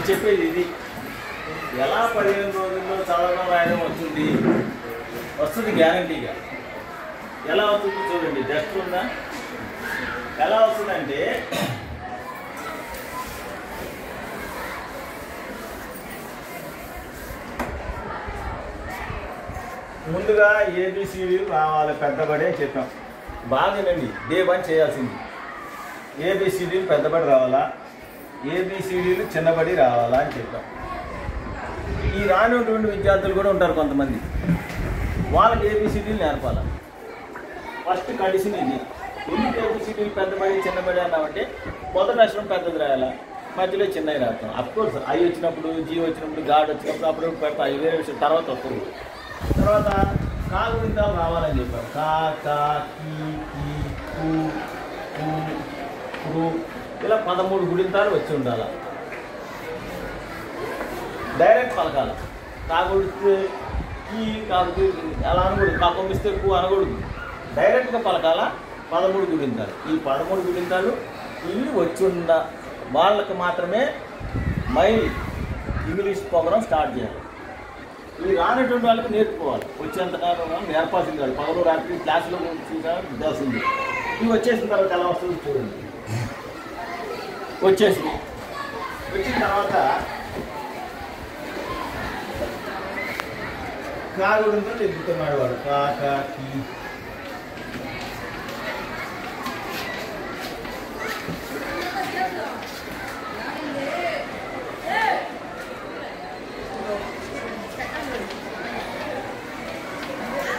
నేను చెప్పేది ఇది. ఎలా 15 రోజుల్లో చదవడం రాయడం వస్తుంది గ్యారంటీగా. ఎలా వస్తుందో చూడండి. జస్ట్ ఉందా? ఎలా వస్తుందంటే ముందుగా ఏబిసిడీలు రావాలి, పెద్దబడి అని చెప్పాం. బాగానండి, డే 1 చేయాల్సింది. ఏబిసిడీలు పెద్దబడి రావాలా, ఏబిసిడీలు చిన్నబడి రావాలా అని చెప్పాం. ఈ రానటువంటి విద్యార్థులు కూడా ఉంటారు కొంతమంది, వాళ్ళకి ఏబిసిడీలు నేర్పాలి. ఫస్ట్ కండిషన్ ఇది. ఎందుకు ఏబిసిడీలు పెద్దబడి చిన్నబడి అన్నామంటే మొదటి అక్షరం పెద్దది రాయాలా, మధ్యలో చిన్నవి రాస్తాం. అఫ్కోర్స్ ఐ వచ్చినప్పుడు, జీ వచ్చినప్పుడు, గాడ్ వచ్చినప్పుడు అప్పుడు పెడతా, అవి వేరే విషయం తర్వాత వస్తుంది. తర్వాత కాగుణింతాలు రావాలని చెప్పారు. కా, కా, కీ, కీ, కు, కు, కు, ఇలా 13 గుణింతాలు వచ్చి ఉండాలి. డైరెక్ట్ పలకాలి. కాగుడితే కీ, కాకు అలా అనకూడదు, కాకొంపిస్తే కు అనకూడదు. డైరెక్ట్గా పలకాల. 13 గుణింతాలు. ఈ 13 గుణింతాలు ఇవి వచ్చి ఉన్న వాళ్ళకి మాత్రమే మైల్ ఇంగ్లీష్ ప్రోగ్రామ్ స్టార్ట్ చేయాలి. ఇవి రానటువంటి వాళ్ళకి నేర్చుకోవాలి. వచ్చేంతకాలం నేర్పాల్సింది వాళ్ళు. పగలు రాత్రి క్లాసులో చూసాల్సింది. ఇవి వచ్చేసిన తర్వాత ఎలా వస్తుంది చూడండి. వచ్చిన తర్వాత కాగుడంతో ఎదుగుతున్నాడు వాడు. కా, కా, కీ.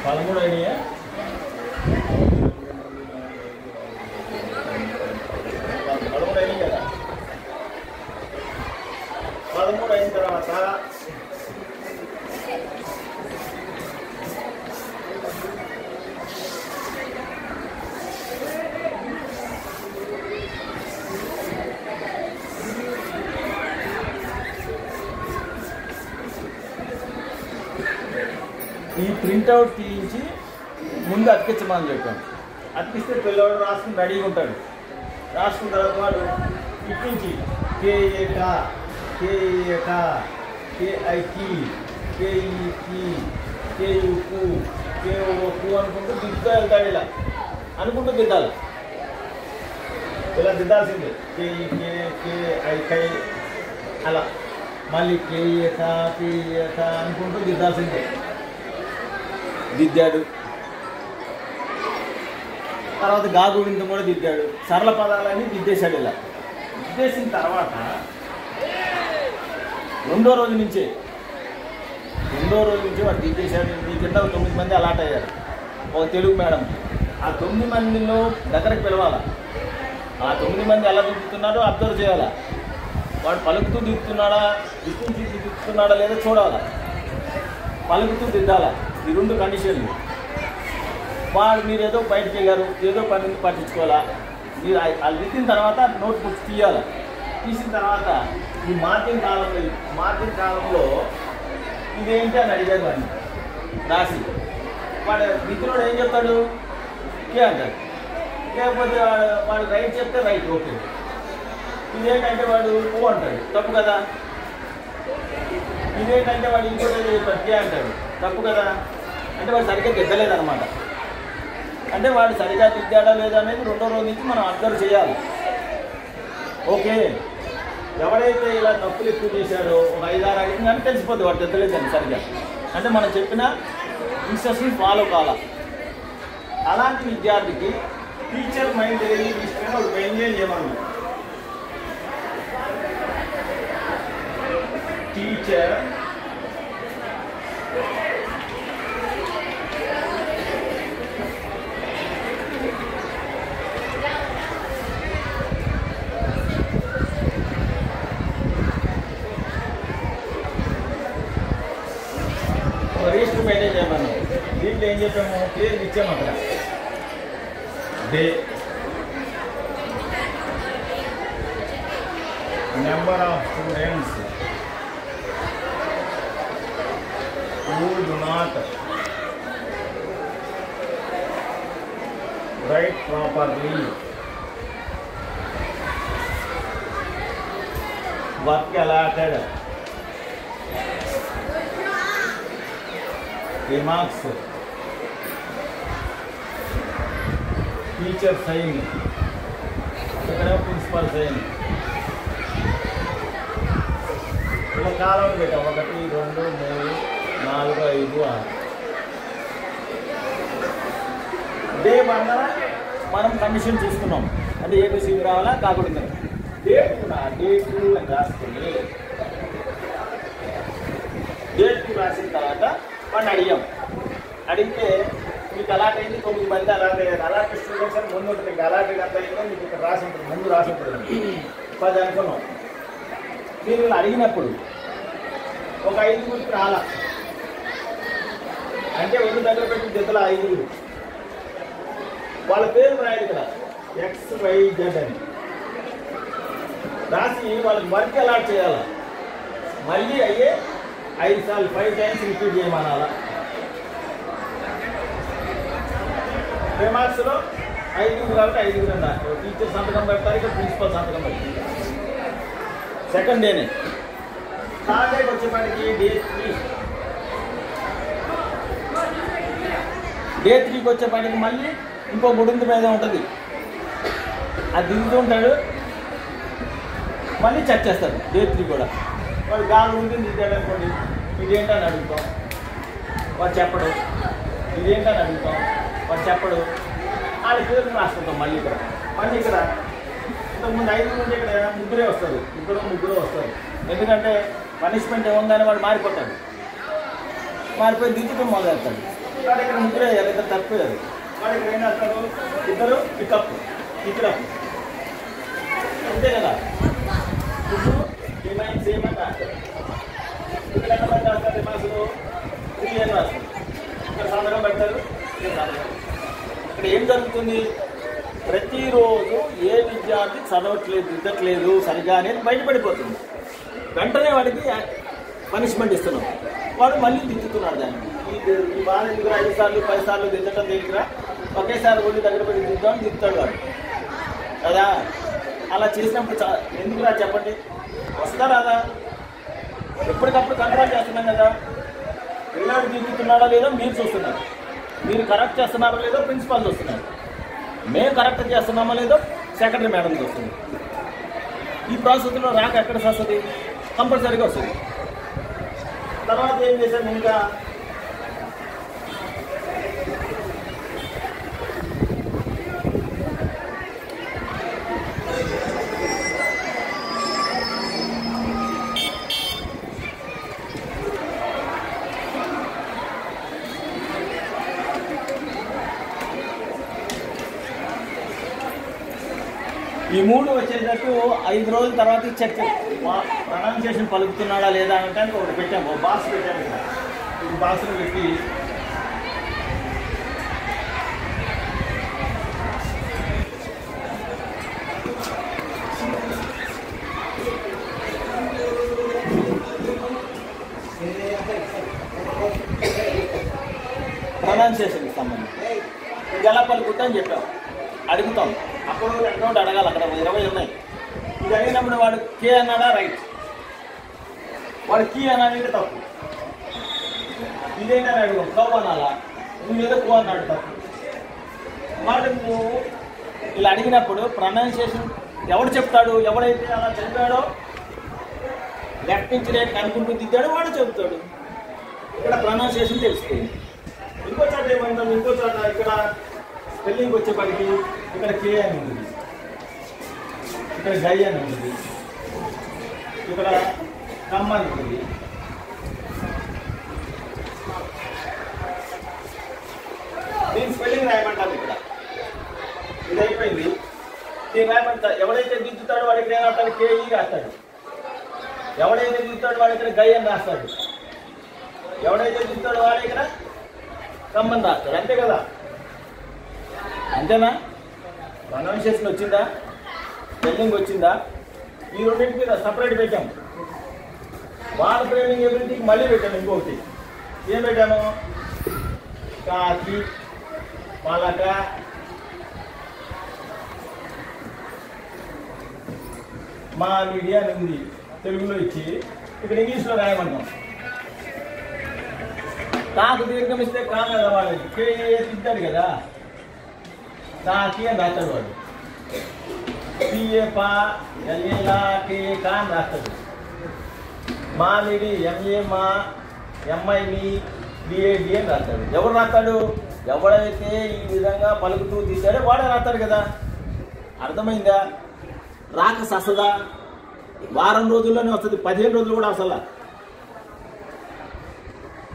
పదమూడు అయినాయా? 13 అయినాయి కదా. 13 అయిన తర్వాత ఈ ప్రింట్అవుట్ తీయించి ముందు అతికించమని చెప్పాను. అతికిస్తే పిల్లవాడు రాసుకుని రెడీగా ఉంటాడు. రాసుకున్న తర్వాత వాడు ఇట్టించి కేఏకా, కేఏకా, కేఐకి, కేఈకి, కేయుకు, కేఓకు అనుకుంటూ దిద్దుతూ వెళ్తాడు. ఇలా అనుకుంటూ దిద్దాలి. ఇలా దిద్దాల్సిందే. కేఈకే, కేఐకై అలా మళ్ళీ కేఏకా, కేఏకా అనుకుంటూ దిద్దాల్సిందే. దిద్దాడు. తర్వాత గాగుడింతం కూడా దిద్దాడు. సరళ పదాలని దిద్దేశాడు. ఇలా దిద్దేసిన తర్వాత రెండో రోజు నుంచే వాడు దిద్దేశాడు. ఈ కింద 9 మంది అలాట్ అయ్యారు. ఒక తెలుగు మేడం. ఆ 9 మందిలో దగ్గరకు పిలవాలా. ఆ 9 మంది ఎలా దిద్దుతున్నాడో అబ్జర్వ్ చేయాలా. వాడు పలుకుతూ దిద్దుతున్నాడా, దిద్దుతున్నాడా లేదా చూడాలా. పలుకుతూ దిద్దాలా. ఈ 2 కండిషన్లు. వాడు మీరు ఏదో బయటకు వెళ్ళారు, ఏదో పని పట్టించుకోవాలా. మీరు అది దిద్దిన తర్వాత నోట్ బుక్స్ తీయాలి. తీసిన తర్వాత ఈ మార్కింగ్ కాలంలో ఇదేంటి అని అడిగారు వాడిని రాసి. వాడు మిత్రుడు ఏం చెప్తాడు? కే అంటాడు. లేకపోతే వాడు రైట్ చెప్తే రైట్, ఓకే. ఇదేంటంటే వాడు ఓ అంటాడు, తప్పు కదా. ఇదేంటంటే వాడు ఇంకోటి చెప్తాడు, కే అంటాడు, తప్పు కదా. అంటే వాడు సరిగ్గా దిద్దలేదన్నమాట. అంటే వాడు సరిగ్గా దిద్దాడా లేదా అనేది రెండో రోజు నుంచి మనం అబ్జర్వ్ చేయాలి. ఓకే, ఎవడైతే ఇలా తప్పులు ఎక్కువ చేశాడో ఒక 5-6 అడిగిన కానీ తెలిసిపోద్ది వాడు దిద్దలేదని సరిగ్గా. అంటే మనం చెప్పిన ఇన్స్ట్రక్షన్ ఫాలో కావాలా. అలాంటి విద్యార్థికి టీచర్ మైండ్ ఏది తీసుకుని వాడు మెయింటైన్ చేయమన్నా. టీచర్ రిజిస్టర్ మెయింటైన్ చేయమన్నాం. దీంట్లో ఏం చెప్పాము? పేరు ఇచ్చాము. అక్కడ day, number of students who do not write properly, work allotted remarks teacher sign ఇక్కడ ప్రిన్సిపల్ సైన్ ఇలా కాలం పెట్టాం 1 2 3 4 5 6 డే అన్న మనం కండిషన్ చూసుకున్నాం అంటే ఏబిసిడి రావాలా కాకూడదు డేట్ అని రాసుకుని డేట్ రాసిన తర్వాత వాడిని అడిగితే మీకు అలాట్ అయింది 9 మంది అలాట్ అయ్యారు అలాట్ స్టూడెంట్స్ అని ముందు ఉంటుంది అలాట్ ఎంత అయిందో మీకు ఇక్కడ రాసి ఉంటుంది ముందు రాసి ఉంటుంది 10 అనుకున్నాం మీరు ఇలా అడిగినప్పుడు ఒక 5 రాలా అంటే ఒళ్ళు దగ్గర పెట్టి జతల 5 వాళ్ళ పేరు రాయదు ఇక్కడ XYZ అని రాసి వాళ్ళకి వర్క్ అలాట్ చేయాలా మళ్ళీ అయ్యే 5 సార్లు 5 టైమ్స్ రిపీట్ చేయమనాలా రిమార్క్స్లో 5 కాబట్టి 5 రాస్తారు టీచర్ సంతకం పెడతారు ఇక్కడ ప్రిన్సిపల్ సంతకం పెడతారు సెకండ్ డేనే థర్డ్ డేకి వచ్చేపాటికి డే 3కి వచ్చేపాటికి మళ్ళీ ఇంకో గుడింది మీద ఉంటుంది అది దిగుతూ ఉంటాడు మళ్ళీ చెక్ చేస్తాడు డే 3 కూడా వాడు గాలి ఉంటుంది దిద్దాడు అనుకోండి ఇదేంటని అడుగుతాం వాడు చెప్పడు ఇదేంటని అడుగుతాం వాడు చెప్పడు వాళ్ళ పేరు రాసుకుంటాం మళ్ళీ ఇక్కడ ఇంతకుముందు 5 నుండి ఇక్కడ ముగ్గురే వస్తారు ఎందుకంటే పనిష్మెంట్ ఏముందని వాడు మారిపోయి దిద్దటం మొదలెడతాడు వాడు ఇక్కడ ముగ్గురే అయ్యారు ఇద్దరు తప్పిపోయారు వాడు ఇక్కడ ఏం చేస్తారు ఇద్దరు పికప్ అంతే కదా ఇప్పుడు డిమాండ్ సేమ్ అని రాస్తారు ఇక్కడ ఎంతమంది రాస్తారు రిమార్క్స్లో 3 అని రాస్తారు ఇక్కడ సంతకం పెడతారు ఇక్కడ ఏం జరుగుతుంది ప్రతిరోజు ఏ విద్యార్థి దిద్దట్లేదు సరిగా అనేది బయటపడిపోతుంది వెంటనే వాడికి పనిష్మెంట్ ఇస్తున్నాం వాడు మళ్ళీ దిద్దుతున్నాడు దాన్ని ఈ బాధ దగ్గర 5 సార్లు 10 సార్లు దిద్దటం దగ్గర ఒకేసారి ఒళ్ళు దగ్గర పెట్టి దిద్దుతాడు వాడు కదా అలా చేసినప్పుడు ఎందుకురా చెప్పండి వస్తుందా రాదా ఎప్పటికప్పుడు కంట్రోల్ చేస్తున్నాం కదా పిల్లాడు దిద్దుతున్నాడా లేదో మీరు చూస్తున్నారు మీరు కరెక్ట్ చేస్తున్నారో లేదో ప్రిన్సిపాల్ చూస్తున్నారు మేము కరెక్ట్ చేస్తున్నామో లేదో సెక్రటరీ మేడం చూస్తుంది ఈ ప్రాసెస్లో రాక ఎక్కడ వస్తుంది కంపల్సరీగా వస్తుంది తర్వాత ఏం చేశాను ఇంకా ఈ 3 వచ్చేటట్టు 5 రోజుల తర్వాత చెక్ ప్రొనౌన్సియేషన్ పలుకుతున్నాడా లేదా అంటే ఒకటి పెట్టాము బాక్స్ పెట్టాము ఇక్కడ ఈ బాక్స్లో పెట్టి ప్రొనౌన్సియేషన్కి సంబంధించి ఇది ఎలా పలుకుతా అని చెప్పాం అడుగుతాం అప్పుడు అకౌంట్ అడగాలి అక్కడ 20 ఉన్నాయి ఇది అడిగినప్పుడు వాడు కే అన్నాడా రైట్ వాడు కీ అన్నాడంటే తప్పు ఇదేంటని అడుగుతాం కవ్ అనాలా నువ్వేదో కో అన్నాడు తప్పు వాడు నువ్వు ఇలా అడిగినప్పుడు ప్రొనౌన్సియేషన్ ఎవడు చెప్తాడు ఎవడైతే అలా చెప్పాడో లెఫ్ట్ నుంచి రైట్ కనుక్కుంటూ దిద్దాడో వాడు చెప్తాడు ఇక్కడ ప్రొనౌన్సియేషన్ తెలుస్తుంది ఇంకో చోట ఏమంటాం ఇంకో చోట ఇక్కడ స్పెల్లింగ్ వచ్చేప్పటికి ఇక్కడ కే అని ఉంటుంది ఇక్కడ గై అని ఉంటుంది ఇక్కడ కమ్ అని ఉంటుంది దీని స్పెల్లింగ్ రాయమంటారు ఇక్కడ ఇది అయిపోయింది దీన్ని రాయమంటా ఎవడైతే దిద్దుతాడో వాడు ఇక్కడ ఏమంటాడు కేఈ రాస్తాడు ఎవడైతే దిద్దుతాడో వాడు ఇక్కడ గై అని రాస్తాడు ఎవడైతే దిద్దుతాడో వాడు ఇక్కడ కమ్ అని రాస్తాడు అంతే కదా అంతేనా ప్రొనౌన్సియేషన్ వచ్చిందా స్పెల్లింగ్ వచ్చిందా ఈ రెండింటికి సపరేట్ పెట్టాం వాళ్ళ ట్రైనింగ్ ఎబిలిటీకి మళ్ళీ పెట్టాము ఇంకొకటి ఏం పెట్టాము కాకి పలక మామిడి అని ఉంది తెలుగులో ఇచ్చి ఇక్కడ ఇంగ్లీష్లో రాయమంటాం. తాకు దీర్ఘం ఇస్తే కాదు కదా వాడు కే తింటాడు కదా, తాకి అని రాస్తాడు వాడు. పిఏ పా ఎల్ఏలా కే కా అని రాస్తాడు. మామిడి ఎంఏ మా ఎంఐని డిఏడి అని రాస్తాడు. ఎవరు రాస్తాడు? ఎవడైతే ఈ విధంగా పలుకుతూ తీశాడో వాడే రాస్తాడు కదా. అర్థమైందా? రాక సస్తదా? వారం రోజుల్లోనే వస్తుంది, 15 రోజులు కూడా అసలు.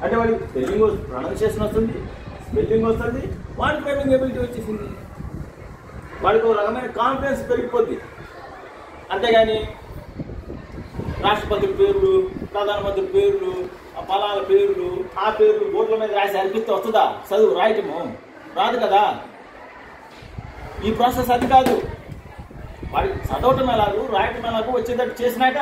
అంటే వాడికి స్పెల్లింగ్ ప్రొనౌన్సియేషన్ వస్తుంది, స్పెల్లింగ్ వస్తుంది, వాడి టైపింగ్ ఎబిలిటీ వచ్చేసింది. వాడికి ఒక రకమైన కాన్ఫిడెన్స్ పెరిగిపోద్ది. అంతేగాని రాష్ట్రపతుల పేర్లు, ప్రధానమంత్రి పేర్లు, ఆ ఫలాల పేర్లు, ఆ పేర్లు బోర్డుల మీద రాసి అనిపిస్తే వస్తుందా? చదువు రాయటము రాదు కదా. ఈ ప్రాసెస్ అది కాదు. వాడికి చదవటం ఎలాగూ రాయటం ఎలాగూ వచ్చేటట్టు చేసినాక